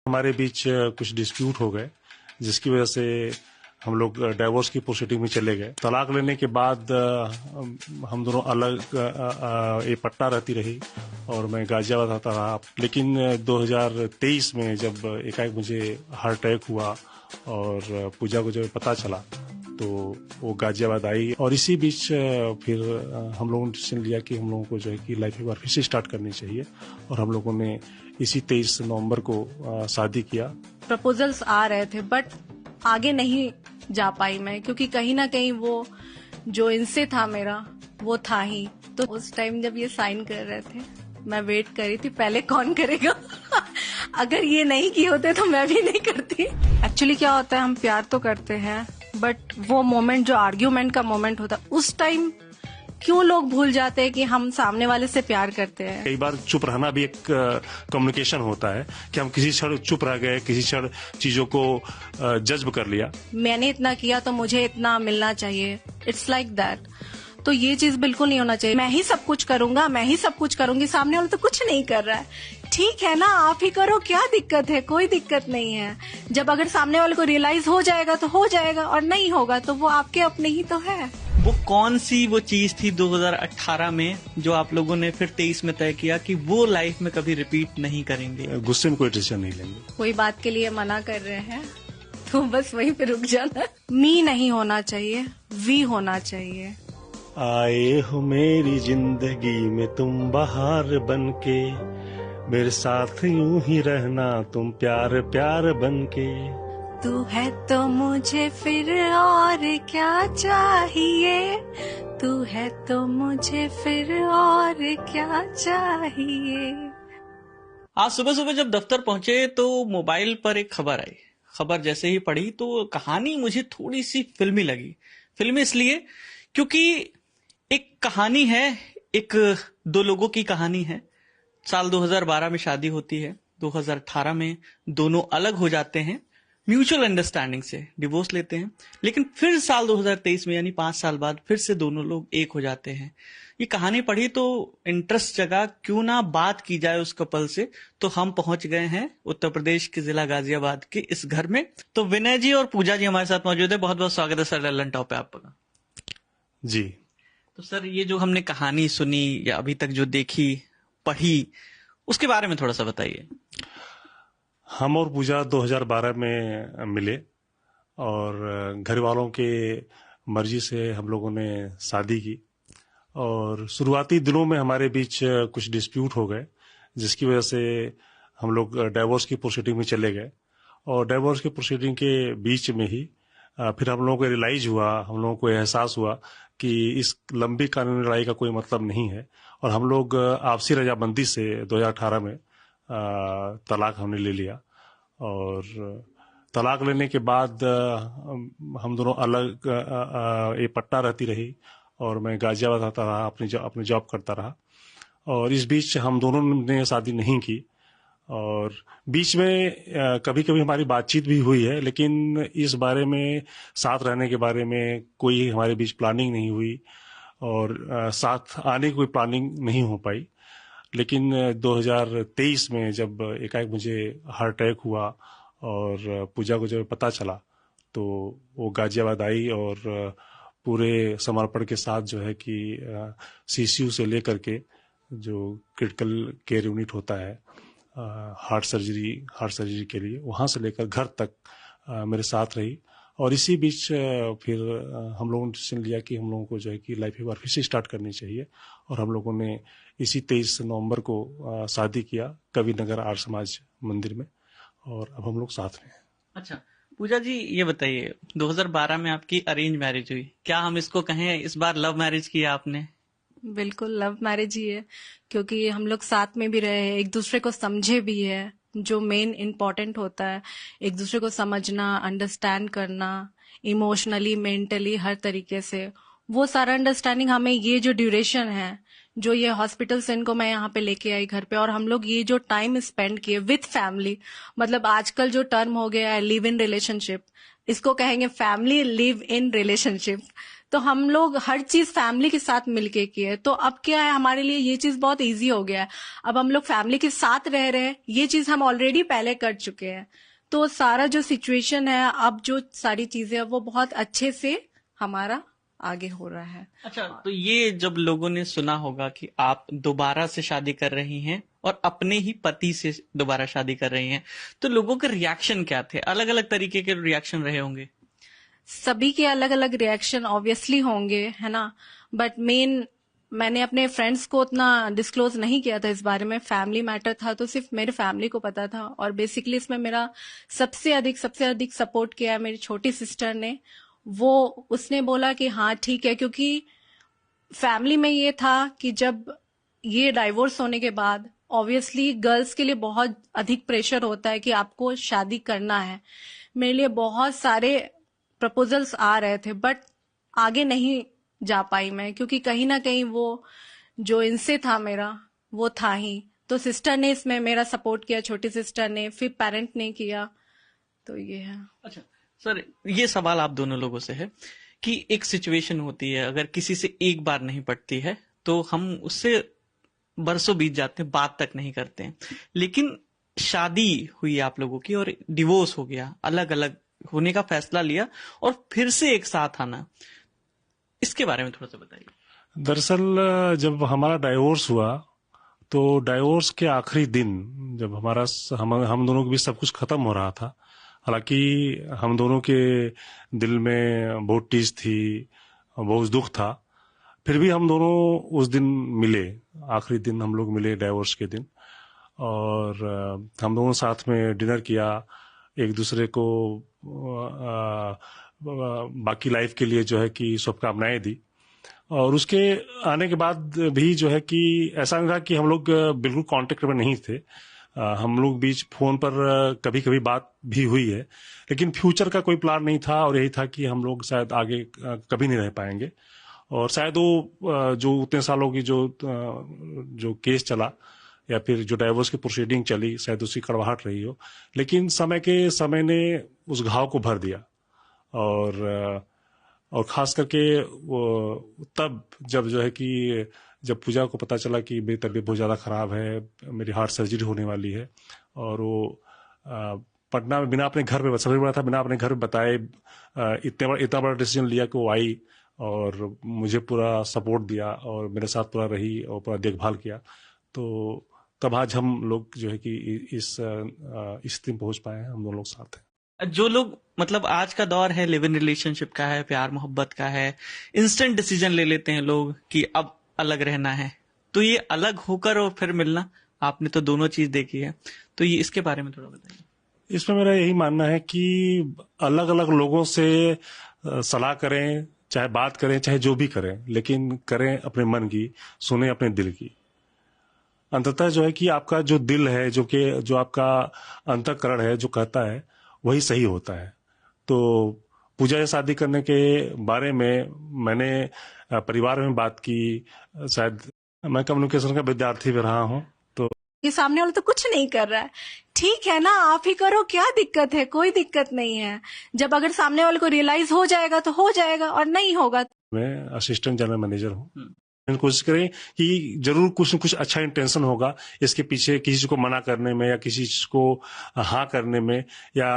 हमारे बीच कुछ डिस्प्यूट हो गए, जिसकी वजह से हम लोग डाइवोर्स की प्रोसीडिंग में चले गए। तलाक लेने के बाद हम दोनों अलग ये पटना रहती रही और मैं गाजियाबाद आता रहा। लेकिन 2023 में जब एकाएक मुझे हार्ट अटैक हुआ और पूजा को जब पता चला तो वो गाजियाबाद आई और इसी बीच फिर हम लोगों ने डिसीजन लिया कि हम लोगों को जो है कि लाइफ एक बार फिर से स्टार्ट करनी चाहिए और हम लोगों ने इसी 23 नवंबर को शादी किया। प्रपोजल्स आ रहे थे बट आगे नहीं जा पाई मैं, क्योंकि कहीं ना कहीं वो जो इनसे था मेरा वो था ही। तो उस टाइम जब ये साइन कर रहे थे मैं वेट कर रही थी पहले कौन करेगा अगर ये नहीं किए होते तो मैं भी नहीं करती। एक्चुअली क्या होता है, हम प्यार तो करते हैं बट वो मोमेंट जो आर्ग्यूमेंट का मोमेंट होता है उस टाइम क्यों लोग भूल जाते हैं कि हम सामने वाले से प्यार करते हैं। कई बार चुप रहना भी एक कम्युनिकेशन होता है कि हम किसी क्षण चुप रह गए, किसी क्षण चीजों को जज्ब कर लिया। मैंने इतना किया तो मुझे इतना मिलना चाहिए, इट्स लाइक दैट। तो ये चीज बिल्कुल नहीं होना चाहिए। मैं ही सब कुछ करूंगा, मैं ही सब कुछ करूंगी, सामने वाला तो कुछ नहीं कर रहा है। ठीक है ना, आप ही करो, क्या दिक्कत है, कोई दिक्कत नहीं है। जब अगर सामने वाले को रियलाइज हो जाएगा तो हो जाएगा और नहीं होगा तो वो आपके अपने ही तो है। वो कौन सी वो चीज थी 2018 में जो आप लोगों ने फिर 23 में तय किया कि वो लाइफ में कभी रिपीट नहीं करेंगे? गुस्से में कोई डिसीजन नहीं लेंगे। कोई बात के लिए मना कर रहे हैं तो बस वहीं पे रुक जाना। मी नहीं होना चाहिए, वी होना चाहिए। आए हो मेरी जिंदगी में तुम बहार बनके, मेरे साथ यूं ही रहना तुम प्यार प्यार बनके। तू है तो मुझे फिर और क्या चाहिए, तू है तो मुझे फिर और क्या चाहिए। आज सुबह सुबह जब दफ्तर पहुंचे तो मोबाइल पर एक खबर आई। खबर जैसे ही पढ़ी तो कहानी मुझे थोड़ी सी फिल्मी लगी। फिल्मी इसलिए क्योंकि एक कहानी है, एक दो लोगों की कहानी है। साल 2012 में शादी होती है, 2018 में दोनों अलग हो जाते हैं, म्यूचुअल अंडरस्टैंडिंग से डिवोर्स लेते हैं, लेकिन फिर साल 2023 में यानी 5 साल बाद फिर से दोनों लोग एक हो जाते हैं। ये कहानी पढ़ी तो इंटरेस्ट जगा, क्यों ना बात की जाए उस कपल से। तो हम पहुंच गए हैं उत्तर प्रदेश के जिला गाजियाबाद के इस घर में। तो विनय जी और पूजा जी हमारे साथ मौजूद है। बहुत बहुत स्वागत है सर ललन टॉप पे आपका। जी तो सर ये जो हमने कहानी सुनी या अभी तक जो देखी पढ़ी उसके बारे में थोड़ा सा बताइए। हम और पूजा 2012 में मिले और घर वालों के मर्जी से हम लोगों ने शादी की और शुरुआती दिनों में हमारे बीच कुछ डिस्प्यूट हो गए, जिसकी वजह से हम लोग डाइवोर्स की प्रोसीडिंग में चले गए और डाइवोर्स की प्रोसीडिंग के बीच में ही फिर हम लोगों को रियलाइज हुआ, हम लोगों को एहसास हुआ कि इस लंबी कानूनी लड़ाई का कोई मतलब नहीं है और हम लोग आपसी रजामंदी से 2018 में तलाक हमने ले लिया और तलाक लेने के बाद हम दोनों अलग ये पटना रहती रही और मैं गाजियाबाद आता रहा, अपनी जॉब करता रहा और इस बीच हम दोनों ने शादी नहीं की और बीच में कभी कभी हमारी बातचीत भी हुई है, लेकिन इस बारे में साथ रहने के बारे में कोई हमारे बीच प्लानिंग नहीं हुई और साथ आने की कोई प्लानिंग नहीं हो पाई। लेकिन 2023 में जब एकाएक मुझे हार्ट अटैक हुआ और पूजा को जब पता चला तो वो गाजियाबाद आई और पूरे समर्पण के साथ जो है कि सीसीयू से लेकर के जो क्रिटिकल केयर यूनिट होता है हार्ट सर्जरी के लिए, वहाँ से लेकर घर तक मेरे साथ रही और इसी बीच फिर हम लोगों ने डिसीजन लिया कि हम लोगों को जो है कि लाइफ एक बार फिर से स्टार्ट करनी चाहिए और हम लोगों ने इसी 23 नवंबर को शादी किया कवि नगर आर्य समाज मंदिर में और अब हम लोग साथ में हैं। अच्छा पूजा जी ये बताइए, 2012 में आपकी अरेंज मैरिज हुई, क्या हम इसको कहें इस बार लव मैरिज किया आपने? बिल्कुल लव मैरिज ही है, क्योंकि हम लोग साथ में भी रहे हैं, एक दूसरे को समझे भी है। जो मेन इम्पोर्टेंट होता है एक दूसरे को समझना, अंडरस्टैंड करना, इमोशनली, मेंटली, हर तरीके से वो सारा अंडरस्टैंडिंग हमें ये जो ड्यूरेशन है, जो ये हॉस्पिटल से इनको मैं यहाँ पे लेके आई घर पे और हम लोग ये जो टाइम स्पेंड किए विथ फैमिली, मतलब आजकल जो टर्म हो गया है लिव इन रिलेशनशिप, इसको कहेंगे फैमिली लिव इन रिलेशनशिप। तो हम लोग हर चीज फैमिली के साथ मिलके किए। तो अब क्या है, हमारे लिए ये चीज बहुत इजी हो गया है। अब हम लोग फैमिली के साथ रह रहे हैं, ये चीज हम ऑलरेडी पहले कर चुके हैं। तो सारा जो सिचुएशन है, अब जो सारी चीजें वो बहुत अच्छे से हमारा आगे हो रहा है। अच्छा, तो ये जब लोगों ने सुना होगा कि आप दोबारा से शादी कर रही हैं और अपने ही पति से दोबारा शादी कर रही हैं, तो लोगों के रिएक्शन क्या थे? अलग अलग तरीके के रिएक्शन रहे होंगे। सभी के अलग अलग रिएक्शन ऑब्वियसली होंगे, है ना। बट मैंने अपने फ्रेंड्स को उतना डिस्क्लोज नहीं किया था इस बारे में। फैमिली मैटर था तो सिर्फ मेरे फैमिली को पता था। और बेसिकली इसमें मेरा सबसे अधिक सपोर्ट किया है मेरी छोटी सिस्टर ने। उसने बोला कि हाँ ठीक है, क्योंकि फैमिली में ये था कि जब ये डाइवोर्स होने के बाद ऑब्वियसली गर्ल्स के लिए बहुत अधिक प्रेशर होता है कि आपको शादी करना है। मेरे लिए बहुत सारे प्रपोजल्स आ रहे थे, बट आगे नहीं जा पाई मैं, क्योंकि कहीं ना कहीं वो जो इनसे था मेरा वो था ही। तो सिस्टर ने इसमें मेरा सपोर्ट किया, छोटी सिस्टर ने, फिर पेरेंट ने किया। तो ये है। अच्छा सर, ये सवाल आप दोनों लोगों से है कि एक सिचुएशन होती है, अगर किसी से एक बार नहीं पटती है तो हम उससे बरसों बीत जाते हैं, बात तक नहीं करते हैं। लेकिन शादी हुई आप लोगों की और डिवोर्स हो गया, अलग अलग होने का फैसला लिया और फिर से एक साथ आना, इसके बारे में थोड़ा सा बताइए। दरअसल जब हमारा डाइवोर्स हुआ तो डाइवोर्स के आखिरी दिन जब हम दोनों के बीच सब कुछ खत्म हो रहा था, हालांकि हम दोनों के दिल में बहुत टीस थी, बहुत दुख था, फिर भी हम दोनों उस दिन मिले। आखिरी दिन हम लोग मिले डाइवोर्स के दिन, और हम दोनों साथ में डिनर किया, एक दूसरे को बाकी लाइफ के लिए जो है कि शुभकामनाएं दी। और उसके आने के बाद भी जो है कि ऐसा नहीं था कि हम लोग बिल्कुल कांटेक्ट में नहीं थे। हम लोग बीच फोन पर कभी कभी बात भी हुई है, लेकिन फ्यूचर का कोई प्लान नहीं था, और यही था कि हम लोग शायद आगे कभी नहीं रह पाएंगे। और शायद वो जो उतने सालों की जो केस चला या फिर जो डाइवोर्स की प्रोसीडिंग चली, शायद उसकी कड़वाहट रही हो, लेकिन समय ने उस घाव को भर दिया। और खास करके वो तब जब जो है कि जब पूजा को पता चला कि मेरी तबीयत बहुत ज़्यादा ख़राब है, मेरी हार्ट सर्जरी होने वाली है, और वो पटना में बिना अपने घर पे, सबसे बड़ा था बिना अपने घर पे बताए इतना बड़ा डिसीजन लिया कि वो आई और मुझे पूरा सपोर्ट दिया और मेरे साथ पूरा रही और पूरा देखभाल किया। तो तब आज हम लोग जो है कि इस स्थिति में पहुंच पाए हैं, हम दोनों लोग साथ हैं। जो लोग मतलब आज का दौर है, लिव इन रिलेशनशिप का है, प्यार मोहब्बत का है, इंस्टेंट डिसीजन ले लेते हैं लोग कि अब अलग रहना है, तो ये अलग होकर और फिर मिलना, आपने तो दोनों चीज देखी है, तो ये इसके बारे में थोड़ा बताइए। इसमें मेरा यही मानना है कि अलग अलग लोगों से सलाह करें, चाहे बात करें, चाहे जो भी करें, लेकिन करें अपने मन की, सुने अपने दिल की। अंततः जो है कि आपका जो दिल है, जो आपका अंतःकरण है, जो कहता है वही सही होता है। तो पूजा से शादी करने के बारे में मैंने परिवार में बात की। शायद मैं कम्युनिकेशन का विद्यार्थी भी रहा हूँ, तो ये सामने वाला तो कुछ नहीं कर रहा है, ठीक है ना, आप ही करो, क्या दिक्कत है? कोई दिक्कत नहीं है। जब अगर सामने वाले को रियलाइज हो जाएगा तो हो जाएगा, और नहीं होगा। मैं असिस्टेंट जनरल मैनेजर हूँ। कोशिश करें कि जरूर कुछ न कुछ अच्छा इंटेंशन होगा इसके पीछे, किसी को मना करने में या किसी को हाँ करने में, या